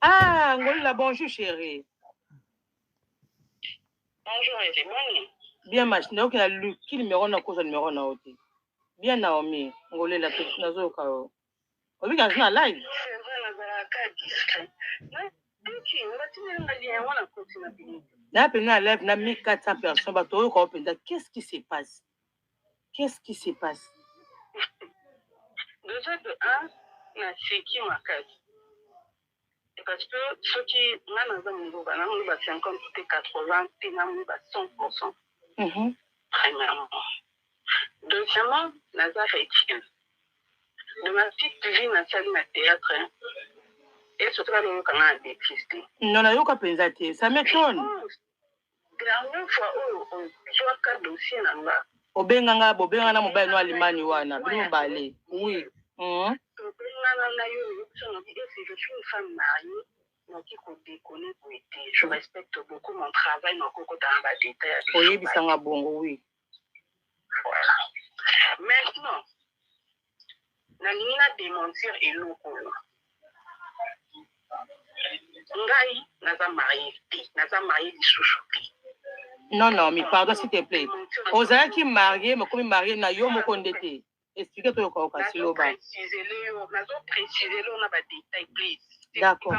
Ah, Ngola, bonjour chérie. Bonjour, et c'est bon. Bien, machine. Ok, qui numéro na cause numéro na oti. Bien, Naomi. Ngola, la petite nazo kao. Obi kan na live. C'est vrai, la baraka discret. Ok, on va tenir un lien, on va continuer. Na pena live na 1400 personnes bato ko penda. Qu'est-ce qui se passe? Qu'est-ce qui se passe? Déjà de 1, na seki makasi. Parce que ceux qui n'ont pas 50, 80, 100%. Premièrement. Deuxièmement, Nazar Etienne. De ma petite vie, na salle na théâtre, et surtout là, on a détesté. Non, na yoka pensate, ça m'étonne. Dernière fois, on soit qu'un dossier là. Obenganga, bobengana mobile no alimani wana, bino balé. Oui. Je suis une femme mariée. Je respecte beaucoup mon travail, mon coco dans la détail. Oui, bisanga bongo, oui. Voilà. Maintenant, Nanina démentir et l'okolo. Ngai, naza marié du chouchouti. Non, non, mais pardon, s'il te plaît. Ozala qui marié, mais comme marié, na yo moko ndete. Expliquez-toi au cas si loba. Nazo préciser le on a des détails, please. D'accord. Et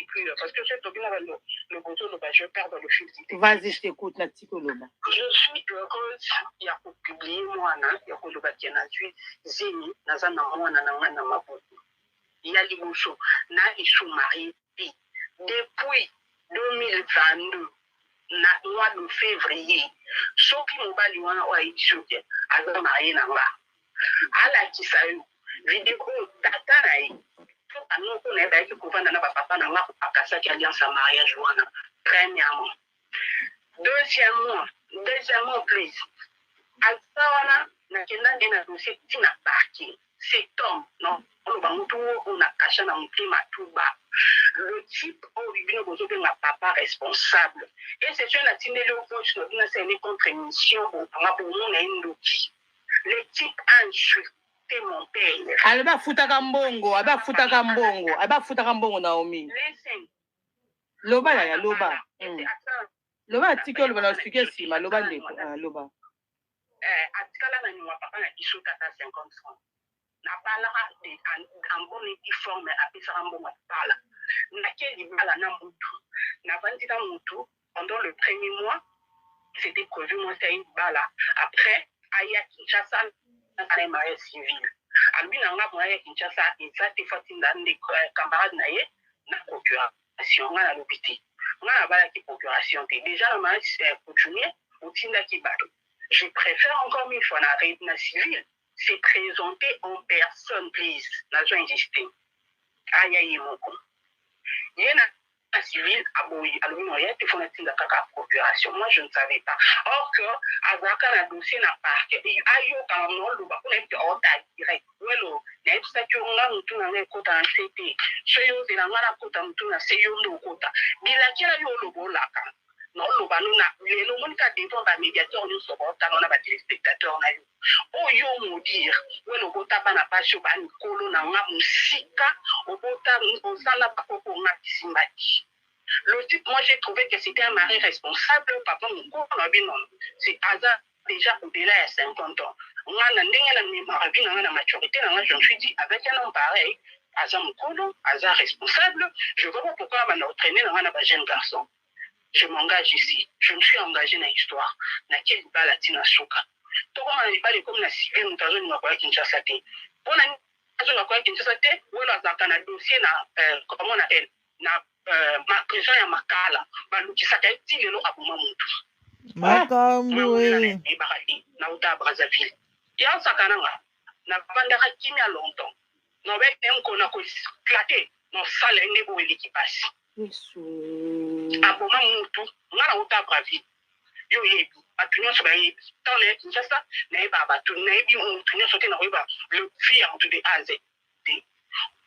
puis, parce que le bozo loba, je perds dans le fil. Vas-y, je t'écoute, la petite loba. Je suis heureuse, il y a pour publier moi, il y a pour le bâtir na tu zéni, naza na moi na maboto. Il y a l'imoucho, na ichou marié. Depuis 2022, na mois de février, soki mobali wana wa ichouke, aza marié na nga. Ala kisayo, vidéo tata na ye. Anoko na ba ki kovanda na ba papa na nga akasa ki alliance à mariage wana. Premièrement. Deuxièmement, please. Alsawana na kenda na dossier tina parking. Cet homme, non, on a caché dans mon climat tout bas. Le type, on vit bien besoin de papa responsable. Et c'est sûr, la tindé au coach, c'est une contre-émission pour nous, une outil. Le type a insulté mon père. Alba futaka mbongo, Naomi. Listen. Loba ya loba. Loba article loba na expliquer si ma loba ndeko, loba. Article na ni wa papa na kiso tata 50 francs. Na bala en bonne et forme apesa mbongo bala. Na keli bala na mutu. Na bandita mutu pendant le premier mois, c'était prévu moi c'est une bala. Après aya Kinshasa na mariage civil. Albi na nga moya Kinshasa exacte fatinda ndé camarade na ye na procuration na l'hôpital. Nga bala ki procuration té déjà le mariage c'est coutumier ou tinda ki balo. Je préfère encore mille fois na civil. C'est présenté en personne, please. N'a pas insisté. Aïe, aïe, mon con. Il y a un civil à Boui, à l'Union, il faut une procuration. Moi, je ne savais pas. Or que, avec un dossier n'a pas, il y a eu quand on a eu en direct. Well, n'est-ce pas que on a un côté en CT. Ce yo, c'est la mala côté en tout, c'est yo le côté. Il a qui a eu le beau là, non, le ballon a, le monde qui a devant un médiateur, nous sommes on a des téléspectateurs, on a eu. Oh, yo, me dire, ouais, le bota n'a pas sur un colo, n'a pas musique, au bota, on s'en a pas pour on a simbati. Le type, moi, j'ai trouvé que c'était un mari responsable, papa, mon corps, on a bien non. C'est hasard déjà au-delà de 50 ans. On a la maturité, je me suis dit, avec un homme pareil, hasard mon colo, hasard responsable, je vois pas pourquoi on a entraîné dans un jeune garçon. Je m'engage ici. Je me suis engagé dans l'histoire. Dans quel bas latina souka. Tout comme on n'est pas comme la civile, nous avons une quoi Kinshasa. Pour la quoi Kinshasa, ou la zakana dossier na comment on appelle na ma prison ya makala. Ba lukisaka ti lelo abuma mutu. Makamwe. Na uta Brazzaville. Ya sakana nga. Na banda kimia longtemps. No be enko na ko claquer. No sale ndebo l'équipage. Aboma mutu ngana uta Brazzaville. Yo yebi atunyo so ba yebi tole Kinshasa na eba batu na ebi utunyo so te na eba le fille en tout de AZ.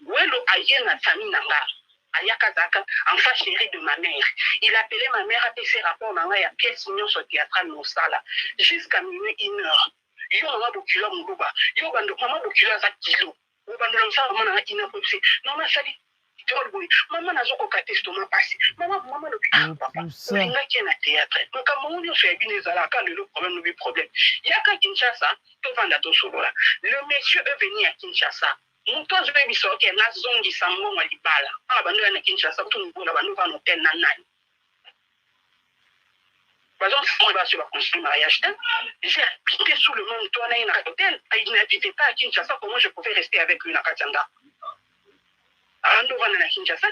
Welo ayena famille nanga ayaka zaka enfant chéri de ma mère. Il appelait ma mère à ses rapports nanga ya pièce mignon sur théâtral no sala jusqu'à minuit 1h. Yo mama bokilo mububa yo bando mama bokilo za kilo. Yo bando la msa mama na ina popsi. Non ma sali Maman n'a pas testament passé. Maman le papa. Olinga qui est na théâtre. Donc à mon niveau fait bien ezala quand le problème le problème. Il y a qu'à Kinshasa, to vanda to solola. Le monsieur est venu à Kinshasa. Monto je vais biso ke na zongi sambo wa libala. Ah bando na Kinshasa to ngo na bando va hôtel na nani. Par exemple, si on va sur la construire mariage, j'ai habité sous le monde, toi, dans un hôtel, il n'habitait pas à Kinshasa, comment je pouvais rester avec lui dans Katanga? Ando va na Kinshasa,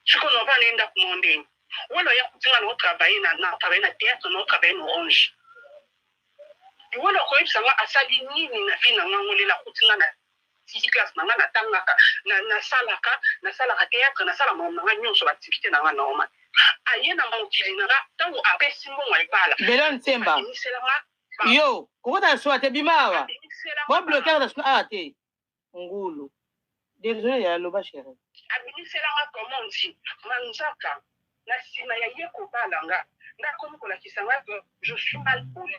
je connais pas n'enda commandé. Ou alors, il y a un autre travail, travailler na théâtre, un autre travail na orange. Ou alors, quand il s'en va à Sabini, ni na fille, na ngangole la coutina na 6 classes, na tangaka, na salaka théâtre, na sala mon na nyon sur l'activité na normal. Ayena mokili na tango apesi mbongo ebala. Belon Semba. Yo, kokota swate bimawa. Bo bloquer da swate. Ngulu. Désolé ya loba chérie. Abiniselanga comment on dit manzaka na sima ya yeko balanga na komi kola kisanga que je suis mal poli.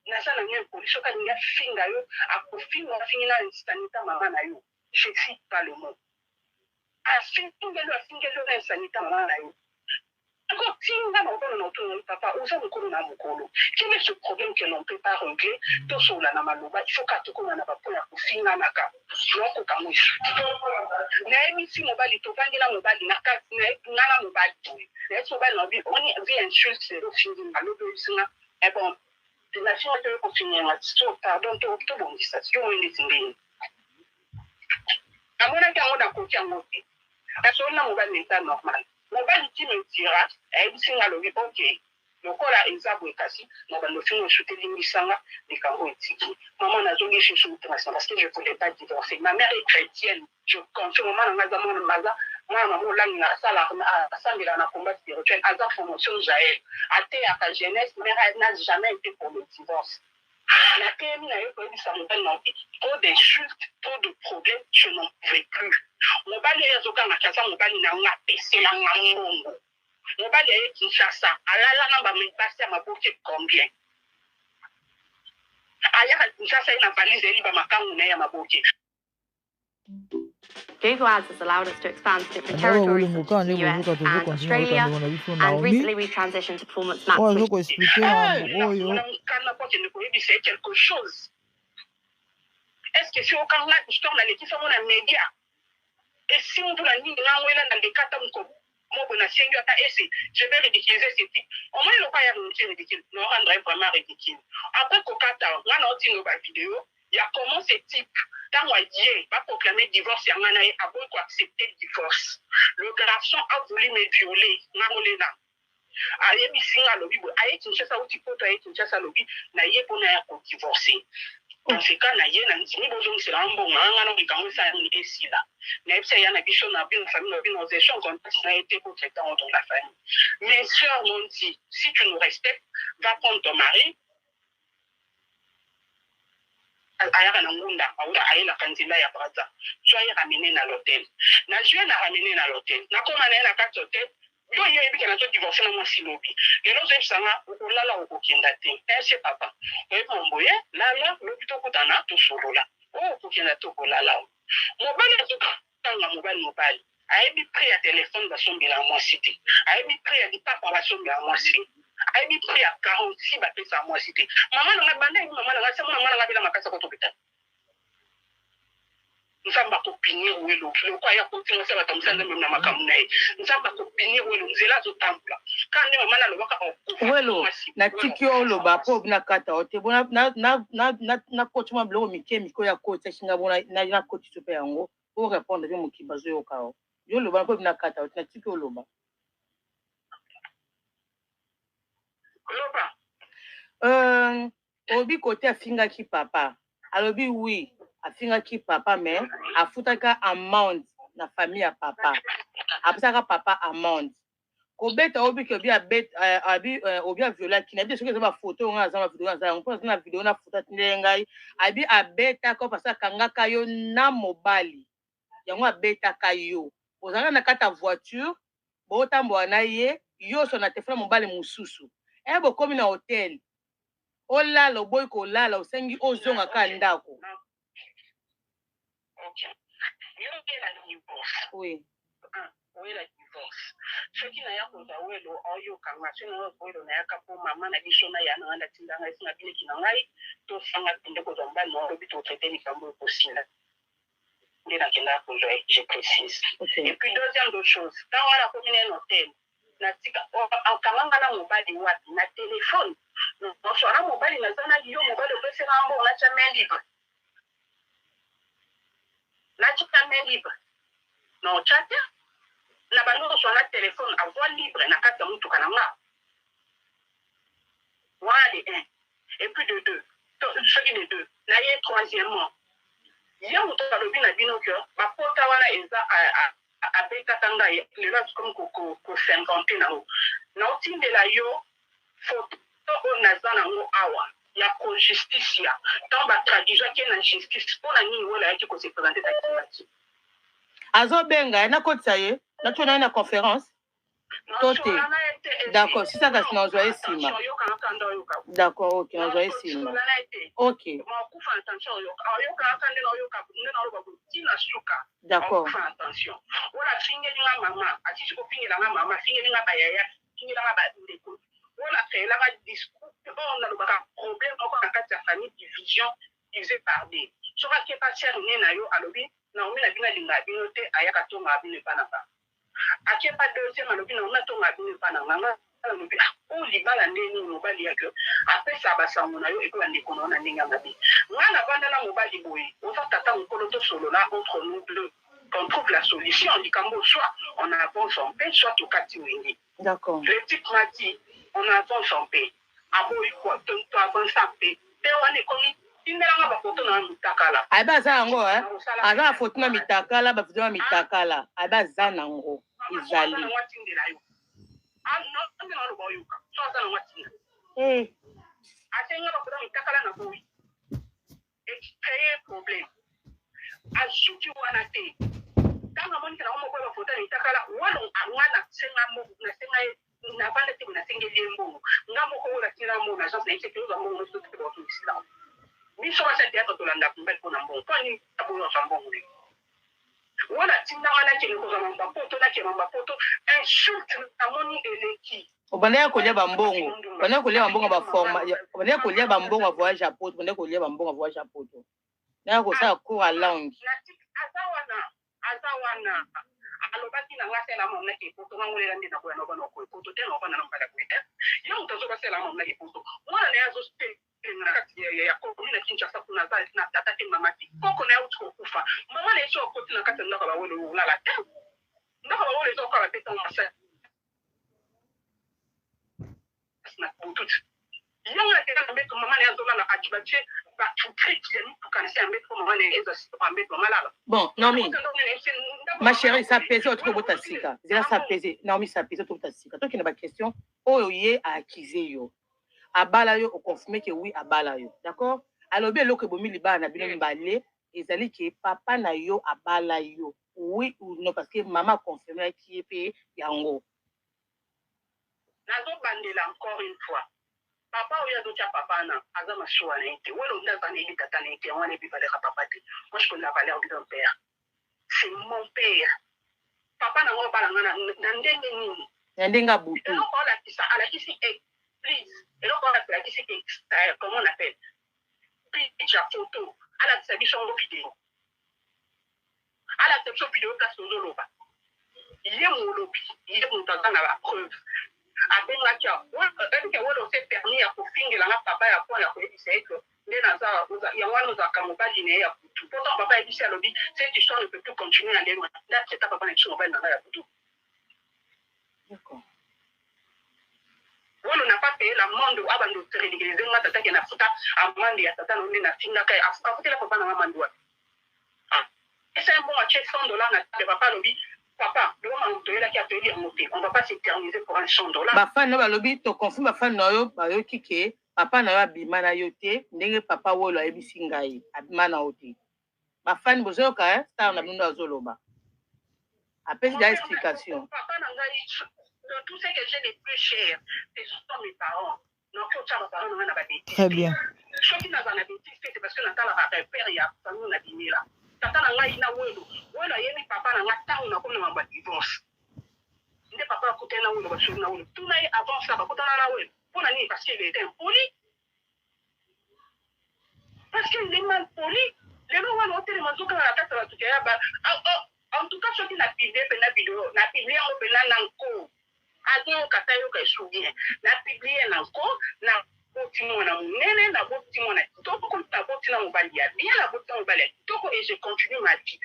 Na sala ngem poli soka nga finga yo akofinga finga na sanita mama na yo. Je cite pas le mot. Afinga na sanita mama na yo. Encore, si nous avons notre papa, nous avons mokolo. Quel est ce problème que l'on ne peut pas régler? Tout sur la namaloba, il faut qu'à tout comme on n'a pas pour la cousine à naka. Non, qu'au camouche. Naïmi, si mobali, to vangi la mobali, naka, nala mobali. Est-ce mobali, on vit un chose, c'est le film, à l'obéissance. Et bon, la nation a été confinée, pardon, tout bon, ça, si on est tingé. À mon avis, on a confié en moi. Parce qu'on a mobali, n'est pas normal. Mobali qui me dira, elle dit à l'objet, ok, le corps a exaboué quasi, nous allons faire une chute limisanga, les carreaux et tiki. Maman n'a jamais cherché sur le parce que je ne voulais pas divorcer. Ma mère est chrétienne, je confirme, maman n'a jamais maza, maman n'a pas la combat spirituel, à sa promotion Jaël. À terre, à ta jeunesse, mère n'a jamais été pour le divorce. La PMI n'a eu pas dit ça, trop d'insultes, trop de problèmes, je n'en pouvais plus. Mobali ya zoka na kasa mobali na nga pese la ngambo. Mobali ya Kinshasa alala na ba mipasi ya maboke combien? Aya Kinshasa ina valise liba makangu na ya maboke. Google Ads has allowed us to expand to different territories such as the US and Australia, and recently we transitioned to performance marketing. Est-ce que si on a une histoire dans l'équipe, on a un média? Et si on doit aller dans les cas je vais ridiculiser ce type. Au moins, il n'y a pas de ridicule. Non, on rendrait vraiment ridicule. Après, Kokata, on a noté nos vidéos. Il y a comment ce type, quand on va proclamer divorce, il y a un accepter le divorce. Le garçon a voulu me violer. Aye bisinga lobi bo aye Kinshasa uti poto aye Kinshasa lobi na ye pona ya ko divorcer. En ce cas na ye na ntimi bozo c'est la mbonga ngana bikango sa ni esila. Na epsa ya na biso na bin famille na bin nos échanges contacts na été pour traiter dans la famille. Mes sœurs m'ont dit si tu nous respectes, va prendre ton mari. Ayaka na ngunda aura aye la kandila ya brata. Tu as ramené na l'hôtel. Na je na ramené na l'hôtel. Na koma na carte hôtel. Yo yo ebi kana to divorce na mwasi lobi. Lelo ze sanga olala okokenda te. Merci papa. Ebo mboye lala lobi to kutana to solola. Okokenda to kolala. Mobali to tanga mobali. Ayebi prix ya téléphone ba sombela mwasi te. Ayebi prix ya papa ba sombela mwasi. Ayebi prix ya 46 ba pesa mwasi te. Mama na banda mama na sa mama na bila makasa ko to bita. Nzamba ko pinir welo le kwa ya ko tinga sa batamsanda memna makamnai nzamba ko pinir welo nzela zo tambula kandi mama na lobaka welo na tikio loba po na kata ote bona na coach ma blo mi kemi ko ya coach singa bona na coach super yango pour répondre bien mokibazo yo kao yo loba po na kata ote na tikio loba obi côté afinga ki papa alobi oui afinga ki papa mais afutaka amount na famille ya papa apesaka papa amount kobeta obi ke obi abet abi obi aviola kina bi soki za photo nga za video nga za on pose na video na photo ndengai abi abeta ko pasa kangaka yo na mobali yango abeta ka yo ozanga na kata voiture bo tambo na ye yo so na téléphone mobali mususu bo komi na hotel olala boy ko lala osengi ozonga ka ndako. la divorce. Oui. Oui, la divorce. Ce qui n'a pas de welo, oyo kanga, ce n'a pas de welo, pour maman, na biso na yana na tindanga, na bile kinangai, to sanga tinde ko domba no, obi to traiter ni kambo possible. Je précise. Okay. Et puis, deuxième autre chose, quand on a combiné un hôtel, en kamanga na mobile wapi, na téléphone, on soit na mobile, na zana liyo, mobile de précédent, on a déjà main libre. Na déjà main libre. Non, chat, na bano soit na téléphone, à voix libre, na carte de moutou kananga. Voilà les un. Et puis de deux. Ce qui est de deux. Là, il y a troisièmement. Il y a un autre na bino que ma pota wana eza a beta tanga le reste comme ko 50 na o na otinde la yo photo on nazana ngo awa ya ko justice ya tant ba traduire que na justice pour la nini wala yaki ko se présenter ta kimati azo benga na kotsaye na tuna na conférence Toté. D'accord, si ça casse dans joie sima. D'accord, OK, dans joie sima. OK. D'accord. Akie pas deuxième alobi na ona to ngabini pana nganga alobi o libala ndeni mobali yake après ça basango na yo eko ya ndeko na ndinga mabi ngana banda na mobali boye on va tata nkolo to solo là entre nous deux qu'on trouve la solution du cambo soit on avance en paix soit au kati wengi. D'accord. Le type m'a dit on avance en paix aboy quoi to avance en paix te wane komi tindelanga ba photo na mitakala aiba zango aza photo na mitakala ba video na mitakala aiba zanango izali asenga ba photo mitakala na boy et créer problème asuki wana te kanga moni kana mo ba photo mitakala wala angana senga mo na senga na bande te na senga lembo ngamo ko la tira mo na chance na sécurité mo no so te ba tout islam. Biso wa sente yato tolanda kumbele kona mbongo kwa ni tabulo sa mbongo ni wala tinda wana kile ko zama mbapoto na kile mbapoto insulte amoni eleki obanda ko lia bambongo obanda ko lia bambongo ba forma obanda ko lia bambongo voyage à poto obanda ko lia bambongo voyage à poto na ko sa cours à langue azawana alobaki na ngase la mona ke poto ngole landi na ko na bana ko poto te no bana na mbala kuita yo utazo ba sela mona ke poto mwana na yazo ste ya komuna Kinshasa kuna za na tata ke mamati koko na uko kufa mama na hizo koti na kata ndaka ba wole ulala ndaka ba wole zo ka peta masa na kutu yanga tena mbeto mama na zola na ajibache ba tuketi ya nitu kanisa mbeto mama na ezo sipa mbeto malala. Bon Naomi ma chérie ça pèse autre bota sika zela ça pèse Naomi ça pèse autre bota sika toi qui n'a pas question oyo ye a accuser yo abala yo o confirmer que oui abala yo d'accord alors bien lo que bomi liba na bino mbale ezali que papa na yo abala yo oui ou non parce que maman confirmer qui est payé yango nazo bandela encore une fois papa oya do cha papa na azama shwa na ite welo ndaza na ite tata na ite wana bi balera papa te moi je connais la valeur de ton père c'est mon père papa na ngo bala ngana na ndenge nini na ndenga butu no ko la kisa ala kisi please et donc on a fait ici comment on appelle picture photo à la section vidéo à la section vidéo place de l'oba il y a mon lobby il y a mon temps dans la preuve après là tu as que on s'est permis à pour finir la papa ya pour la c'est que les nazar il y a un autre comme pas linéaire tout pourtant papa dit à lobby cette histoire ne peut plus continuer à aller loin là c'est ta papa n'est pas dans la tout. D'accord. On n'a pas payé l'amende ou avant de réaliser ma tata qui n'a pas amende ya tata non na finga kai afuta la papa na mama ndwa. Et c'est un bon à $100 na papa lobby papa le moment où là qui a payé monter on va pas s'éterniser pour $100. Ba fan na ba lobby to confirme ba fan na yo ba yo kike papa na yo bimana yo te ndenge papa wolo ayebisi ngai abimana ote. Ba fan bozo ka star na bindo azoloba. Appelle des explications. Papa na ngai de tout ce que j'ai de plus cher, ce sont mes parents. Donc, il faut que mes parents n'aient pas de bêtises. Très bien. Ce qui n'a pas de bêtises, c'est parce que Nathalie a fait père et a famille n'a pas là. tata na ngai na welo ayemi papa na nga ntango na komi na mamba divorce nde papa akutana na welo basuri na welo tuna ye avant ça bakutana na welo mpona nini parce qu'il était impoli parce qu'il est mal poli lelo wana otelema nzokanga na kati ya bato ya ba en tout cas soki na publie mpena video na publie yango mpena na nko azokata yoka esoubien na publie na nko na boti mwana monene na boti mwana kitoko na boti na mobali ya bien na boti na mobali ya kitoko et je continue ma vie.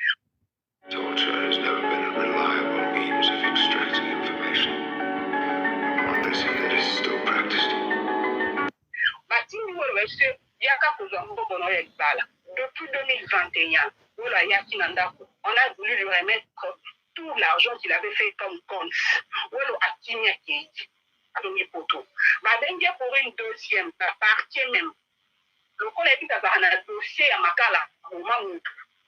Torture has never been a reliable means of extracting information. But they say that is still practiced. Batini wolo wese yaka kozwa mbongo na ya libala depuis 2021 wolo yaki na ndako on a voulu lui remettre tout l'argent qu'il avait fait comme compte wolo akimi akeji premier poteau babengi pour une deuxième partie même le collègue d'abord na dossier à makala moment où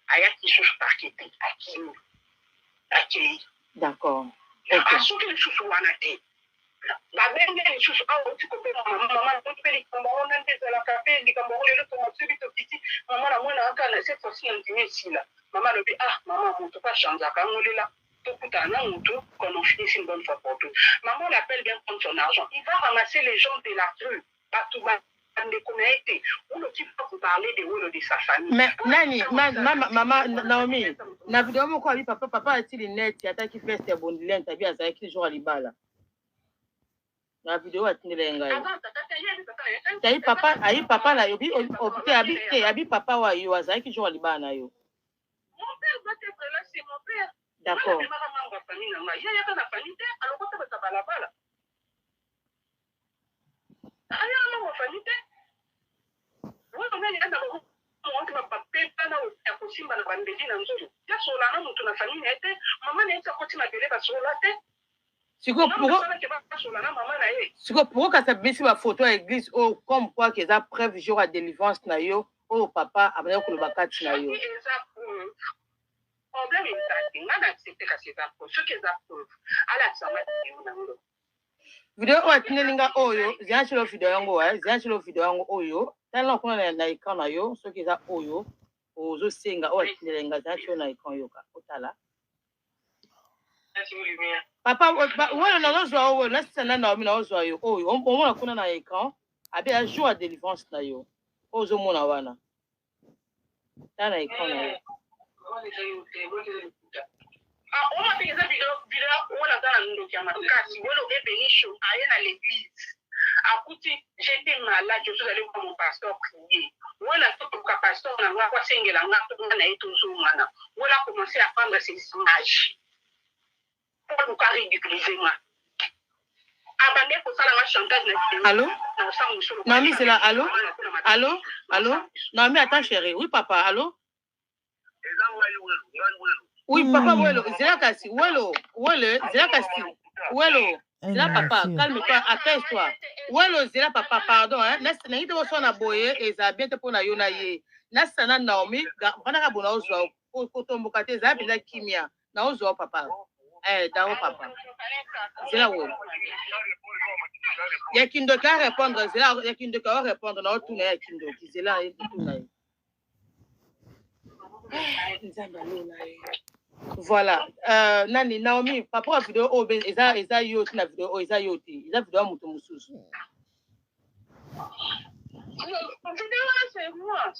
ayaki sous parquet akimi akeji d'accord ok asuki le sous wana te babengi le sous a ko pe maman to pe li kombo on nte la café li kombo le to motuli to kiti maman la mwana akana cette fois-ci intime ici là maman le dit ah maman mon to pas changer ka ngolela to kutana mutu qu'on en finisse une bonne fois pour tout maman l'appelle bien prendre son argent il va ramasser les gens de la rue Batouba de communauté ou le type va vous parler de sa famille mais nani maman Naomi na video moko abi papa atili net ataki feste bondilent abi azaki jour alibala na video atindele ngai ayi papa na yo bi obite abi papa wa yo azaki jour alibala na yo mon père va être là c'est mon père d'accord siko pour kasa bisi ba photo à église oh comme quoi que ça preuve jour à délivrance na yo oh papa abana ko ba kati na yo problème est que on accepté que c'est ça ce que ça preuve à la sama video oatinelinga oyo zianchilo video yango zianchilo video yango oyo tala kuna na écran na yo ce que ça oyo ozo senga oatinelinga zianchilo na écran yoka otala papa wala na ozwa oyo na sana na omi na ozwa yo oyo omona kuna na écran abi a jour à délivrance na yo ozo mona wana tala na écran na yo on a fait des vidéos on a dans le document kasi wolo e bénicho aye na l'église akuti j'étais malade je suis allé voir mon pasteur prier wala to ka pasteur na ngwa kwa sengela ngwa na etuzo mwana wala commencer à prendre ces images pour nous ridiculiser moi abandé pour ça la chantage na allô Naomi c'est là allô Naomi attends chérie oui papa allô oui papa welo zela kasi welo zela kasi welo zela papa calme-toi apaise-toi welo zela papa pardon hein na ngite bo sona boye eza bien te pona yo na ye na sana Naomi bana ka bona ozwa ko tomboka te za bila kimia na ozwa papa dawo papa zela welo ya kindo ka répondre zela ya kindo ka répondre na otuna ya kindo zela etuna voilà nani Naomi papa video obe eza yo na video eza yo te eza video mutu mususu c'est moi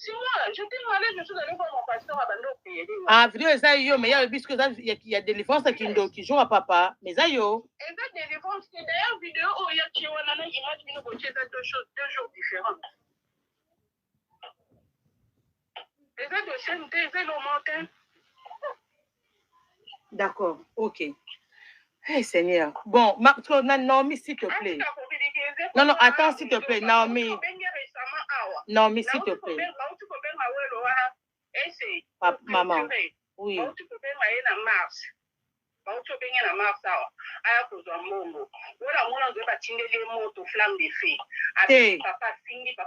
j'étais malade je suis allé voir mon pasteur à bando payer video eza yo mais ya bisque il y a délivrance kindo qui joue à papa mais eza yo eza délivrance d'ailleurs vidéo oh ya qui wana na image bino boche ça deux jours différents eza de santé eza le matin. D'accord, ok. Hey Seigneur. Bon, Naomi, s'il te plaît. Non, attends, s'il te plaît, Naomi. Naomi, s'il te plaît. Papa, maman. Oui.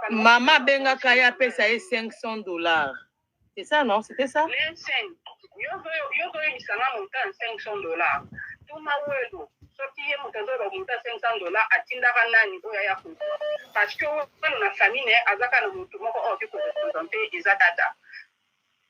Maman benga kaya pesa $500. C'est ça, non? C'était ça? Parce que la famille azaka na mutu moko o ko représenter eza dada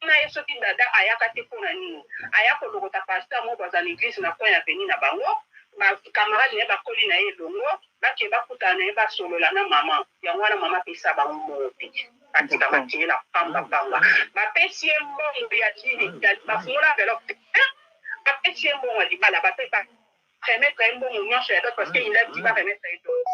na ye soki dada ayaka te mpona nini aya kolokota pasteur moko aza na église na coin ya veni na bango bacamarade na ye bakoli na ye elongo bake bakutana na ye basolola na mama yango wana mama apesa bango mbongo te batika batie na pambapamba bapesi ye mbongo ya bafungola enveloppe te bapesi ye mbongo ya libala bapepa remettre ye mbongo nyonso ya dot parce que il a dit baremettre ye dot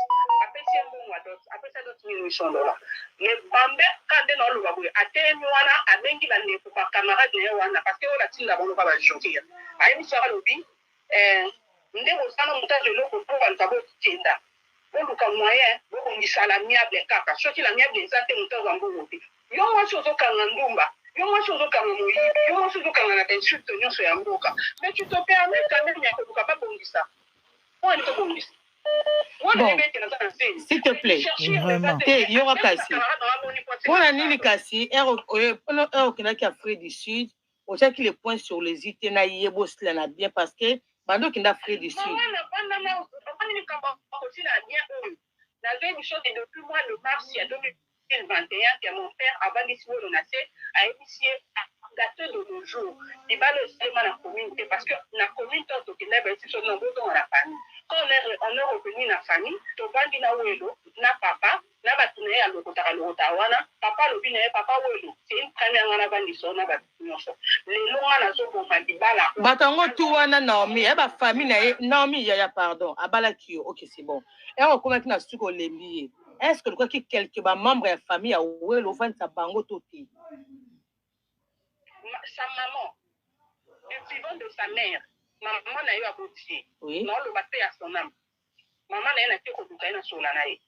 apesi ye mbongo ya dot apesa dot $1800 mais bambe kande na oloba boye atelemi wana abengi bandeko bacamarade na ye wana parce que oyo batinda bango ka bajokia ayebisaka alobi nde bosala montage eloko mpo baluka bokenda boluka moyen bobongisa lamiable kaka soki lamiable eza te moto aza mbongo te yo mwasi ozokanga ndumba yo mwasi ozokanga moyibi yo mwasi ozokanga na insulte nyonso ya mboka mais tu te permets quand même ya koluka babongisa mponi tobongisa Bon, s'il te plaît, il y aura Kassi. Pour la Nini Kassi, elle qui a Afrique du Sud, on sait qu'il est point sur les idées, na yebo cela bien parce que Bando qui a Afrique du Sud. Depuis le mois de mars 2021, que mon père, avant d'essayer de nasser, a initié daté de nos jours. Il va le seulement la communauté parce que la communauté, qui n'est pas sur nos boutons à la famille. Quand on est revenu dans la famille, tu vas dire na welo, na papa, na batune à l'otawana, papa le bine, papa welo. C'est une première en avant du son, na batune. Les longs à la zone pour Madibala. Batango tuwana Naomi, eh ba famille Naomi yaya pardon, abala kio, ok c'est bon. Et on commence na suko lembi. Est-ce que le quoi qui quelques membres de la famille a welo fan sa bango toti? Sa maman, du vivant de sa mère, maman n'a eu à boutier. Oui. Non, le battu à son âme. Maman n'a été qu'au sur la naïe.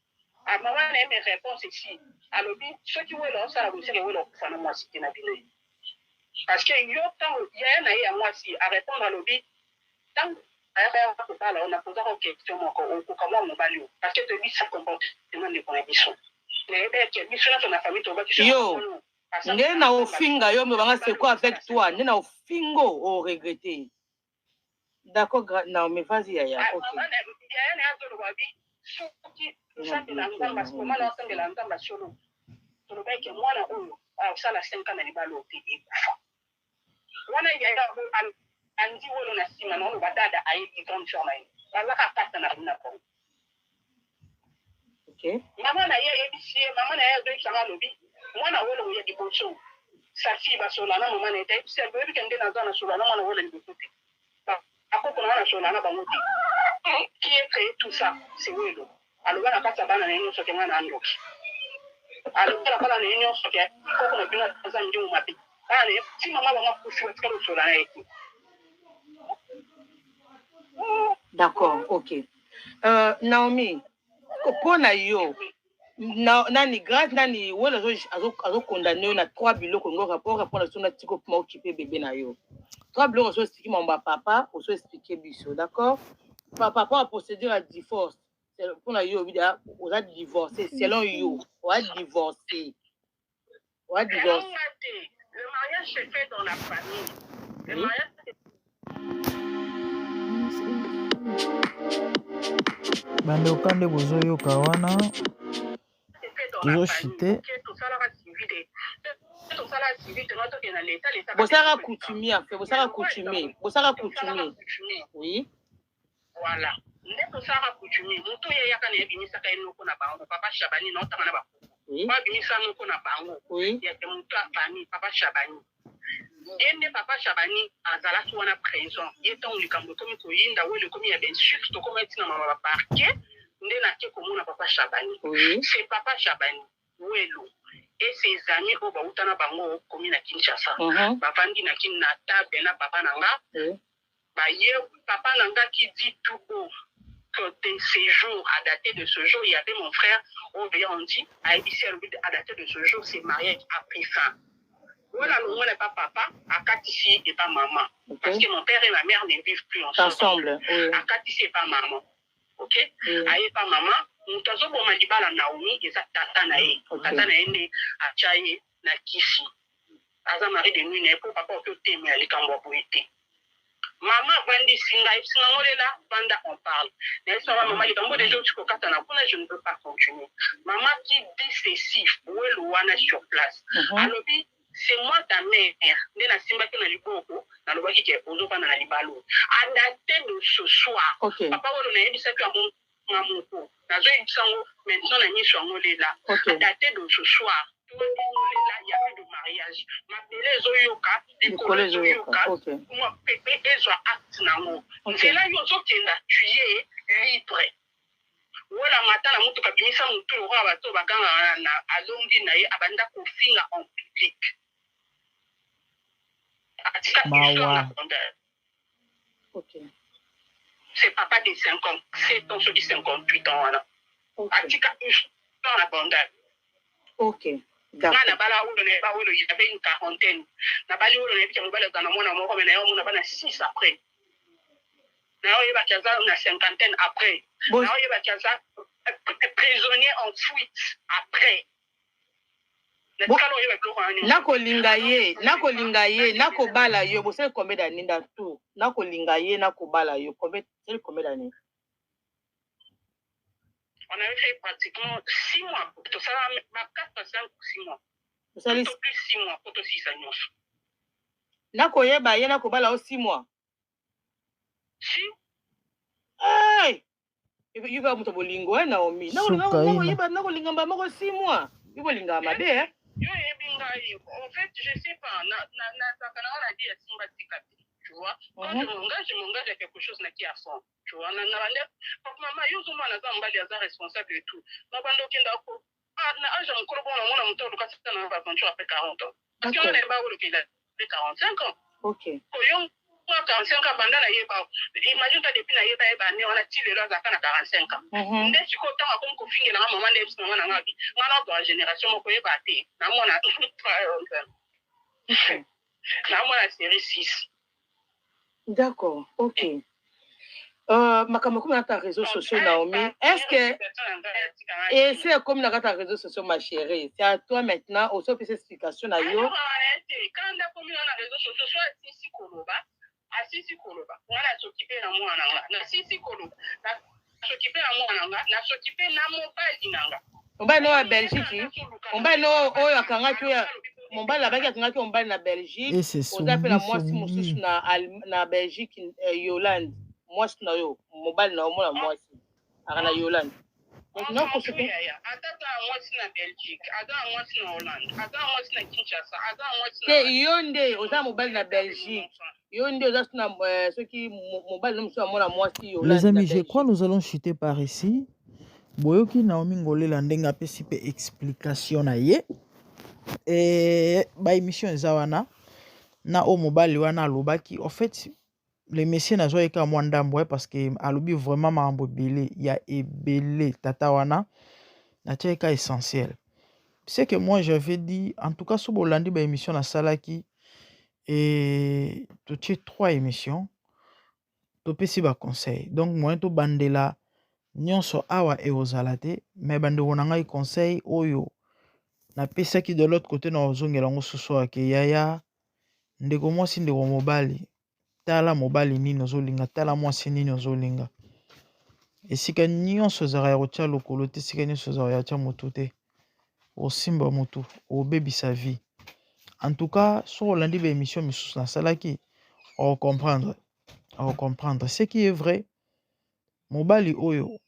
À maman n'a eu mes réponses ici. À l'objet, ceux qui veulent ça, la boutique, ils veulent faire moi si tu n'as pas. Parce que il y a un aïe à moi si, à répondre à l'objet, tant on a posé une question encore, comment on va lui. Parce que tu dis ça comportement de conditions. Mais il y a une famille, tu vas dire. Yo. Nena ofinga yo me banga c'est quoi avec toi nena ofingo au regretter d'accord non mais vas-y yaya OK OK maman na ye maman na ye mwana wolo ya diboso sa fille ba sola na mama nete se bebi kende na zana sola na mwana wolo dibosote akoko na sola na bangote qui est créé tout ça c'est wolo alors bana kasa bana na nyonso kenga na ando alors bana na nyonso ke koko na bina za ndio mapi bana si mama ba mapushi wa tsalo sola na yeki d'accord OK Naomi kopona yo nani grâce nani wala azo condamné na 3 biloko ngo rapport répondre sur notre tiko pour occuper bébé na yo 3 biloko so expliquer mon papa ou so expliquer biso d'accord papa a procédure à divorce c'est pour na yo vida on a divorcé selon yo on a divorcé le mariage se fait dans la famille le mariage bande okande bozoyoka wana tozochite bosaka coutumier fait bosaka coutumier oui voilà nde tosaka coutumier moto ye yaka na yebimisaka ye noko na bango papa Chabani na otanga na bakoko babimisa noko na bango ya te moto ya famille papa Chabani ye nde papa Chabani azalaki wana présent ye ntango likambo ekomi koyinda welo ekomi ya bensuki tokoma etina mama baparke nde nake komona papa Chabani c'est papa Chabani welo et ses amis oyo bauta na bango komi na Kinshasa bavandi na kini na table na papa nanga baye papa nanga qui dit tout haut que de ces jours, à dater de ce jour, il y avait mon frère, on dit, à dater de ce jour, c'est mariage a pris fin. Voilà, nous, on n'est pas papa, à Katici et pas maman. Parce que mon père et ma mère ne vivent plus ensemble. À Katici et pas maman. Ok? Aïe pas maman. Nous avons bon madiba la Naomi, et ça tata nae. Tata nae ne a chaye na Kisi. Aza mari de nuit, ne pour papa au côté, mais elle est quand vous été. Maman bandi singa molela banda on parle. Mais ça va maman les gambo des jours jusqu'au katana kuna je ne peux pas continuer. Maman qui dit ceci, ou wana sur place. Alors c'est moi ta mère nde nasimbaki na liboko nalobaki ke ozofanda na libalo à dater de ce soir papa oyo nayebisaki yango nga moko nazoyebisa yango maintenant na miso yango lela à dater de ce soir tolela ya plus de mariage mabele ezoyoka likolo ezoyoka pepe ezwa acte nango nzela yo ozokenda tuye libre wala mata na mutuka bimisa mutu lokola bato bakanga na alongi na ye abanda kofinga en public c'est papa de 57 ans, ceux qui 58 ans. Atika dans la bondade. Ok. D'accord. Na bala où il y avait une quarantaine. Na bali où il y avait dans mon amour, mais on a 6 après. Na il va kaza na cinquantaine après. Na il va kaza prisonnier en fuite après. Nakolinga ye nakobala yo bosele combien d'années dans tout nakolinga ye nakobala yo combien d'années on avait fait pratiquement 6 mois tout ça ma 4 5 6 mois ça plus 6 mois pour 6 ans nakoyeba ye nakobala o 6 mois si hey you va muto bolingo Naomi nakolinga mba moko 6 mois yo bolinga mabe en fait, je sais pas, on a dit à Simba Tikati, tu vois, quand je m'engage à quelque chose qui a fond, tu vois, maman, yo zo mana zambali aza responsable et tout. Mabando kenda ko na âge encore bon on a monté le cas na aventure après 40 ans. Parce qu'on est pas où qu'il a 45 ans. OK. Koyon 45 ans banda na yeba. Imagine toi depuis na yeba ne on a tiré là za kana 45 ans. Ndé tu ko tanga comme ko fingi na maman ndé maman na ngabi. Ngana to génération mo ko yeba te. Na mona na mona série 6. D'accord. OK. Makambo comme dans réseaux sociaux Naomi, est-ce que et c'est comme dans ta réseaux sociaux ma chérie, c'est à toi maintenant au sur cette explication là yo. Quand on a commis dans réseaux sociaux soit Sisi Koloba, on a s'occuper na moi na Sisi Koloba, na s'occuper na moi na s'occuper na mobile nanga. Mobile no à Belgique, mobile no oyo akanga tu ya mobile la baki akanga tu mobile na Belgique, aux appels la moi si mususu na Belgique Yolande. Moi c'est yo mobile na omona moi si akana Yolande. Donc non pour ce que atata moi si na Belgique, ada moi si na Hollande, ada moi si na Kinshasa, ada moi si na yonde oza mobile na Belgique. Yonde oza na ceux qui mobile nous sommes na moi si Yolande. Les amis, je crois nous allons chuter par ici. Boyoki Naomi Ngolela ndenga pesi pe explication na ye. Ba émission ezawana na o mobile wana alobaki en fait les messieurs na zoyeka mwandambo parce que alobi vraiment mambo belé il y a ebelé tata wana na teka essentiel. C'est que moi j'avais dit en tout cas sur bolandi ba émission na salaki et tu tiens 3 émissions to pesi ba conseil. Donc moi to bandela nyonso awa e ozala te mais bandeko na ngai conseil oyo na pesaki de l'autre côté na ozongela ngo soso ake yaya ndeko mwasi ndeko mobali tala mobali nini ozolinga tala mwasi nini ozolinga esika nyonso ezala ya kotia lokolo te esika nyonso ezala ya tia motu te osimba motu obebisa vie en tout cas so olandi ba émission misusu nasalaki ocomprendre ce qui est vrai mobali oyo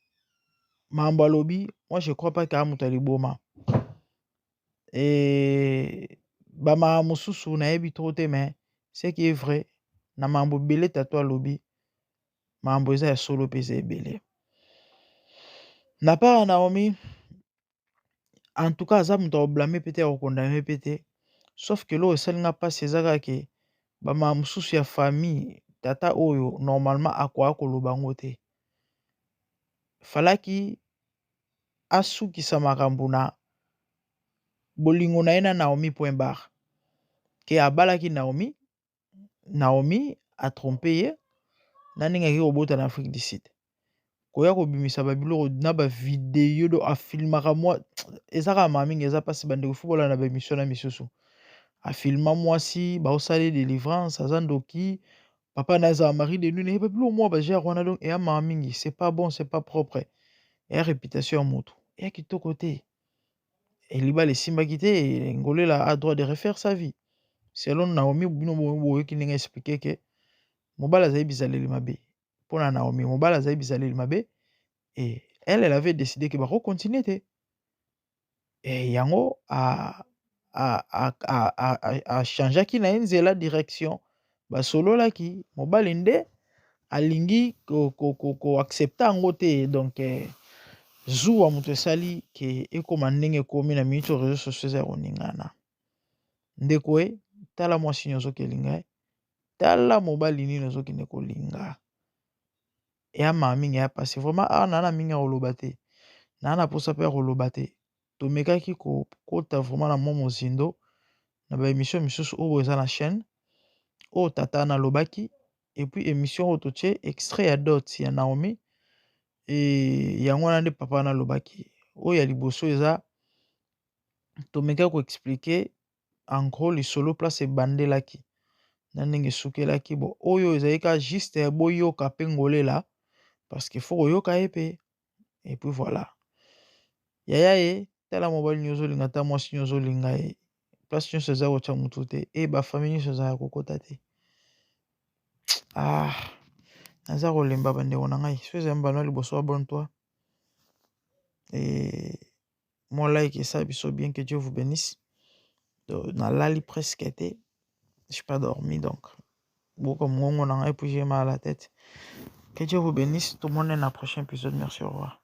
mambo alobi moi je crois pas ka moto aliboma et bama mosusu nayebi trop te mais ce qui est vrai na mambo belé tato alobi mambo eza ya solo peza ebele na part Naomi en tout cas aza moto blâmer pété au condamner pété sauf que lo esalinga passe ezaka ke bama mosusu ya famille tata oyo normalement akwa koloba ngo te falaki asukisa makambo na bolingo na ye na Naomi point barre ke abalaki Naomi a trompé ye na ndenge akei kobota na Afrique du Sud koya kobimisa babiloko na bavideo do afilmaka mwa ezaka mamingi eza mpasi bandeko fobola na baémission na misusu afilma mwasi baosala délivrance aza ndoki papa na aza mari de nuit babiloko mwa bagere wana donc eya mamingi c'est pas bon c'est pas propre eya réputation ya motu eya kitoko te elibala esimbaki te Ngolela a droit de refaire sa vie selon Naomi bino boyoki ndenge expliquer que mobali azali bizaleli mabe mpona Naomi mobali azali bizaleli mabe et elle avait décidé que bako continuer te et yango a changeaki na ye nzela direction basololaki mobali nde alingi koaccepta yango te donc zuwa moto esali ke ekoma ndenge ekomi na minute oyo réseaux sociaux eza ya koningana ndeko ye tala mwasi nini ozoki elinga ye tala mobali nini ozokende kolinga eya maa mingi ya pasi vraiment awa naa na mingi ya koloba te naa na posa mpe ya koloba te tomekaki kokota vraiment na mwa mozindo na baémission misusu oyo eza na chaîne oyo tata nalobaki epuis émission oyo totie extrait ya dot ya Naomi yango wana nde papa nalobaki oyo ya liboso eza tomekaki koexplike en gros lisolo place ebandelaki na ndenge esukelaki bo oyo ezali ka juste boyoka mpe ngolela parce que faut koyoka ye mpe epuis voilà yaya ye tala mobali nini ozolinga ta mwasi nini ozolinga ye place nyonso eza kotya motu te bafamille nyonso eza ya kokota te naza kolemba bandeko na ngai so ezali mbano liboso abonne toi mon like esa biso bien que Dieu vous bénisse nalali presque été je suis pas dormi donc beaucoup mongo na ngai puis j'ai mal à la tête que Dieu vous bénisse tout le monde est dans le prochain épisode merci au revoir